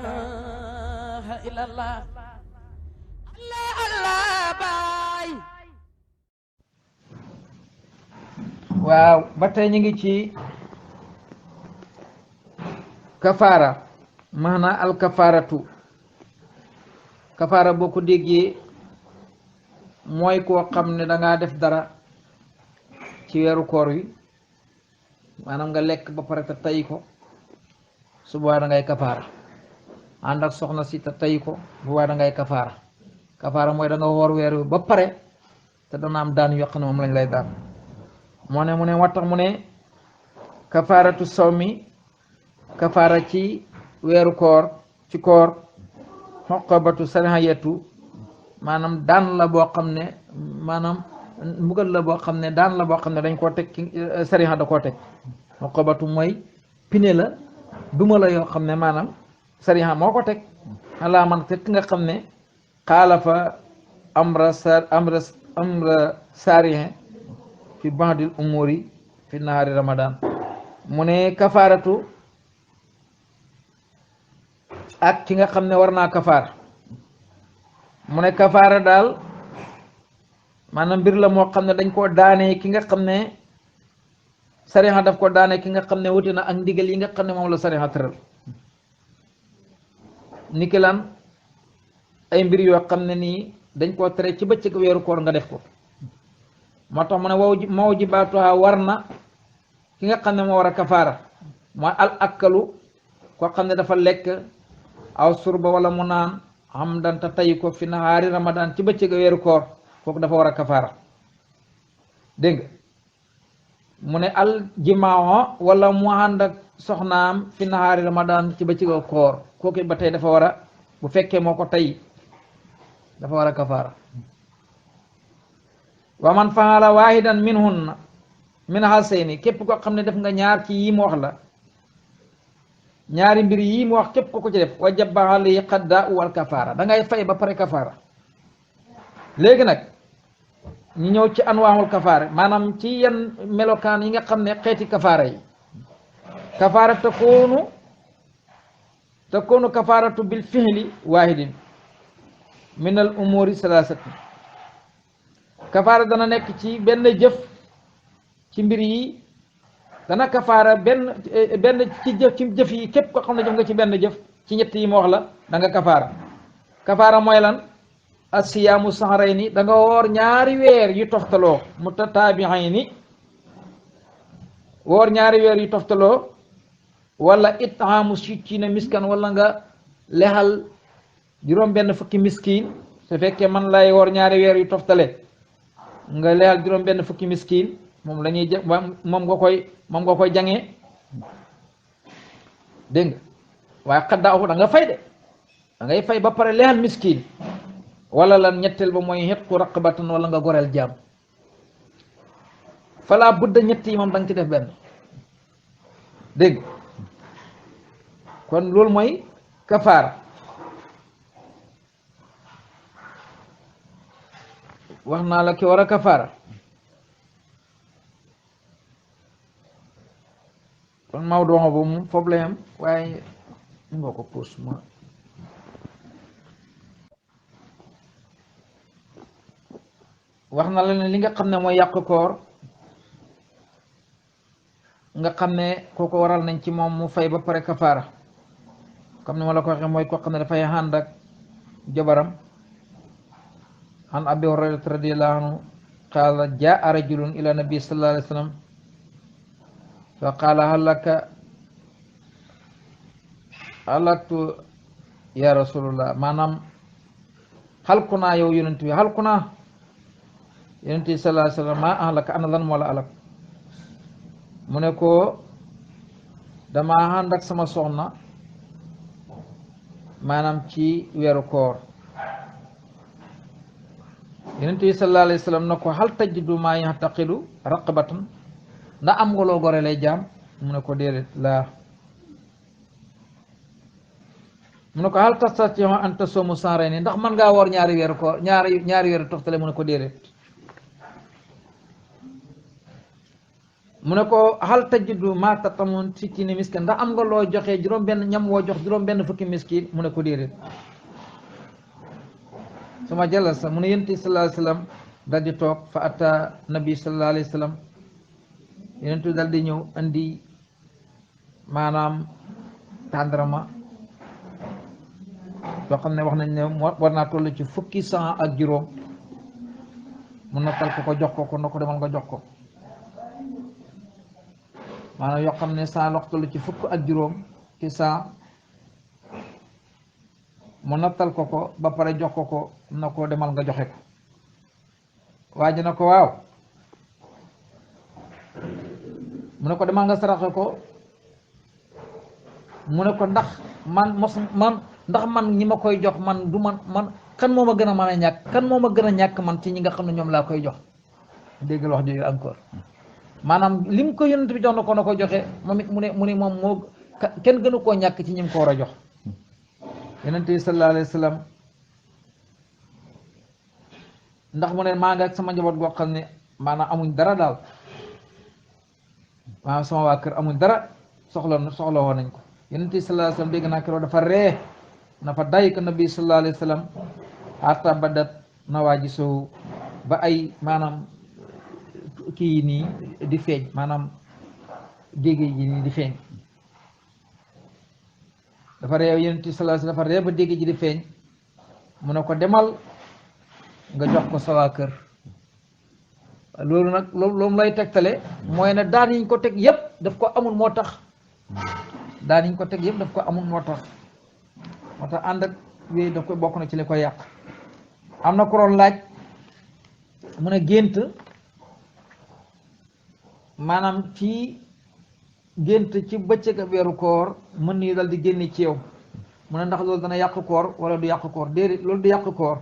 ilaha illallah Allah baay. waaw ba tey ñu ngi ci kafaara maanaa al kafaaratu kafaara boo ko déggee mooy koo xam ne dangaa def dara ci weeru koor wi maanaam nga lekk ba pare te tay ko su boobaa da ngay kafaara ànd ak soxna si te tay ko bu boobaa da ngay kafaara kafaara mooy da nga woor weer wi ba pare te dana am daan yoo xam ne moom lañ lay daan moo ne mu ne moo tax mu ne kafaaratu sawmi kafaara ci weeru koor ci koor xoqabatu sarihayatu maanaam daan la boo xam ne maanaam mbugal la boo xam ne daan la boo xam ne dañ koo teg sariha da koo teg xoqabatu mooy pine la duma la yoo xam ne maanaam sariha moo ko teg alaa man te ki nga xam ne xaalafa amra sarihin fi bandil umuri fi nahaari ramadan mu ne kafaaratu ak ki nga xam ne war naa kafaara mu ne kafaara daal maanaam mbir la moo xam ne dañ koo daanee ki nga xam ne sariha daf ko daanee ki nga xam ne wuti na ak ndigal yi nga xam ne moom la sariha tëral niki lan ay mbir yoo xam ne nii dañ koo tere ci bëccëg weeru koor nga def ko moo tax mu ne wow mawjibaatuha war na ki nga xam ne moo war a kafaara mooy al akkalu koo xam ne dafa lekk aw surba wala mu naan xam danta tay ko fi nahaari ramadan ci bëccëg weeru koor kooku dafa war a kafaara dégg nga mu ne al jimaa wala mu ànd ak soxnaam fi nahaari ramadan ci bëccëg koor kooku ba tey dafa war a bu fekkee moo ko tay dafa war a kafaara wa man faala wahidan minhunna min hasayni képp ko xam ne def nga ñaar ci yi mu wax la ñaari mbir yi mu wax képp ko ci def wajaba alayhi qadda wal kafaara da ngay fay ba pare kafaara léegi nag ñu ñëw ci anwaamul kafaara maanaam ci yan melokaan yi nga xam ne xeeti kafaara yi kafaara takunu kafaaratu bil fihli wahidin min al umuri salasati kafaara dana nekk ci benn jëf ci mbir yi dana kafaara benn ci jëf yi képp ko xam ne jëf nga ci benn jëf ci ñett yi ma wax la da nga kafaara mooy lan asiyaamu sahrayni da nga woor ñaari weer yu toftaloo mutataabi'ayni woor ñaari weer yu toftaloo wala it'aamu sittiina miskan wala nga lexal juróom benn fukki miskin su fekkee man lay woor ñaari weer yu toftale nga lexal juróom benn fukki miskin moom la ñuy moom nga koy jangee dégg nga waaye xaddaahu da nga fay de da ngay fay ba pare lexal miskin wala lan ñetteel ba mooy xetqu raqabatan wala nga goreel jaam fala budda ñett yi moom da nga ci def benn dégg kon loolu mooy kafaara wax naa la ki war a kafaara kon Maodo boobu moom foofu la yam waaye nga ko puus ma wax na la ne li nga xam ne mooy yàq koor nga xam ne kooku waral nañ ci moom mu fay ba pare kafaara comme ni ma la ko waxee mooy koo xam ne dafay ànd ak jabaram an abi hurayrata radiyallahu anhu qaala jaa rajulun ila nabi sallallahu alayhi wa sallam fa qaala halaktu ya rasulullah maanaam xalku naa yow yonent bi xalku naa yonent bi sallallahu alayhi wa sallam maa ahlaka ana lan moo la alak mu ne ko dama ànd ak sama soxna maanaam ci weeru koor yonent bi sallallahu alayhi wa sallam na ko hal tajidu maa yaxtaqidu raqabatan ndax am nga loo gore lay jaam mu ne ko déedéet laa mu ne ko hal tastati'u an tasuumu shahrayni ndax mën ngaa woor ñaari weeru koor ñaari weeru toftale mu ne ko déedéet mu ne ko hal tajidu ma tatamun sittina miskin ndax am nga loo joxe juróom benn ñam woo jox juróom benn fukki miskin mu ne ko déedéet suma jalasa mu ne yonent sallallahu alayhi wasallam dal di toog fa ata nabi sallallahu alayhi wasallam yonent dal di ñëw andi maanaam tàndarama loo xam ne wax nañ ne war naa toll ci fukki cent ak juróom mu nattal ko jox ko na ko demal nga jox ko maanaam yoo xam ne cent lox toll ci fukk ak juróom ci cent mu nattal ko ba pare jox ko na ko demal nga joxe ko waa ji na ko waaw mu ne ko demal nga saraxe ko mu ne ko ndax ndax man ñi ma koy jox man du man kan moo ma gën a mën a ñàkk kan moo ma gën a ñàkk man ci ñi nga xam ne ñoom laa koy jox déggal wax jooju encore maanaam lim ko yonent bi jox na ko joxe moom it mu ne moom moo kenn gënu koo ñàkk ci ñi mu ko war a jox yonent bi sallallahu alayhi wa sallam ndax mu ne maa nga ak sama njaboot goo xam ne maanaam amuñ dara daal maanaam sama waa kër amuñ dara soxla woon nañ ko yonent bi sallallahu alayhi wa sallam dégg naa keroog dafa ree na fa day ko nabi sallallahu alayhi wa sallam hatta badat na waa ji sow ba ay maanaam kii nii di feeñ maanaam déggee ji nii di feeñ dafa ree yonent bi sallallahu alayhi wa sallam dafa ree ba déggee ji di feeñ mu ne ko demal nga jox ko sa waa kër loolu nag loolu lay tegtale mooy ne daan yiñ ko teg yépp daf ko amul moo tax daan yiñ ko teg yépp daf ko amul moo tax ànd ak wéy daf koy bokk na ci li koy yàq am na ku doon laaj mu ne gént maanaam ci gént ci bëccëg a weeru koor mën ni dal di génne ci yow mu ne ndax loolu dana yàq koor wala du yàq koor déedéet loolu du yàq koor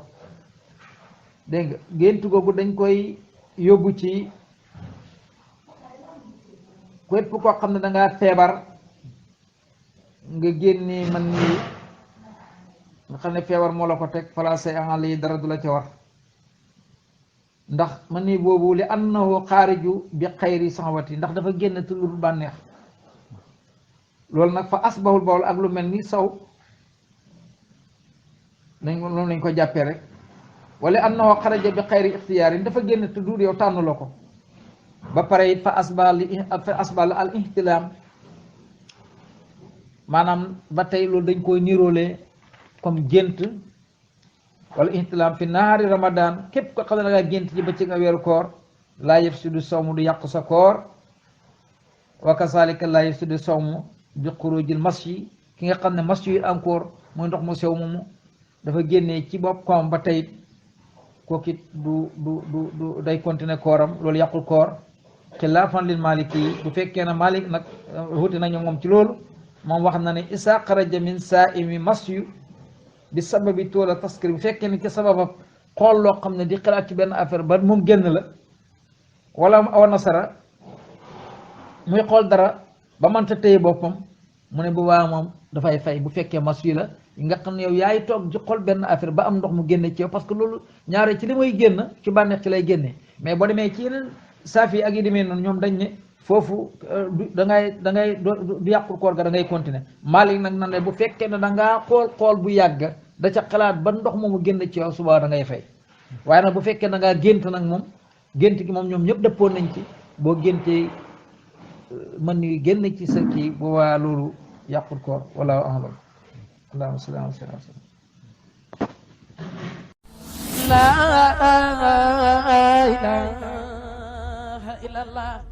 dégg nga gént googu dañ koy yóbbu ci képp koo xam ne dangaa feebar nga génne man ni nga xam ne feebar moo la ko teg placé en lii dara du la ca war ndax man ni boobu li annahu xaariju bi xayri sanwati ndax dafa génn te lu bànneex loolu nag fa asbahul bawl ak lu mel ni saw loolu lañ ko jàppee rek wala annahu xaraja bi xayri ixtiyaar yi dafa génn te du yow tànn la ko ba pare it fa asbal al ihtilaam maanaam ba tey loolu dañ koy niroole comme gént wala ihtilaam fi nahaari ramadan képp ko xam ne da ngaa gént ci bëccëg nga weeru koor laa yafsidu sawmu du yàq sa koor wa kasalika laa yafsidu sawmu bi xurujil masyi ki nga xam ne masyi yi encore mooy ndox mu sew moomu dafa génnee ci bopp koom ba tey kookit du day continuer kooram loolu yàqul koor xilaafan lil maliki yi bu fekkee ne malik nag wuti nañu moom ci loolu moom wax na ne isa xaraja min saa'imi masyu bi sababi toola taskir bu fekkee ne ci sababa xool loo xam ne di xalaat ci benn affaire ba moom génn la wala aw nasara muy xool dara ba mënta téye boppam mu ne bu baax moom dafay fay bu fekkee masyu la nga xam ne yow yaay toog di xool benn affaire ba am ndox mu génne ci yow parce que loolu ñaare ci li muy génn ci bànneex ci lay génne mais boo demee ci yeneen saaf yi ak yi demee noonu ñoom dañ ne foofu da ngay du yàqul koor ga da ngay continuer Maalik nag nan la bu fekkee ne da ngaa xool bu yàgg da ca xalaat ba ndox moomu génn ci yow suba da ngay fay waaye nag bu fekkee da ngaa gént nag moom gént gi moom ñoom ñëpp dëppoon nañ ci boo géntee mën ni génn ci sa kii bu waa loolu yàqul koor wala alam allahumma salli ala sayyidina la ilaha illallah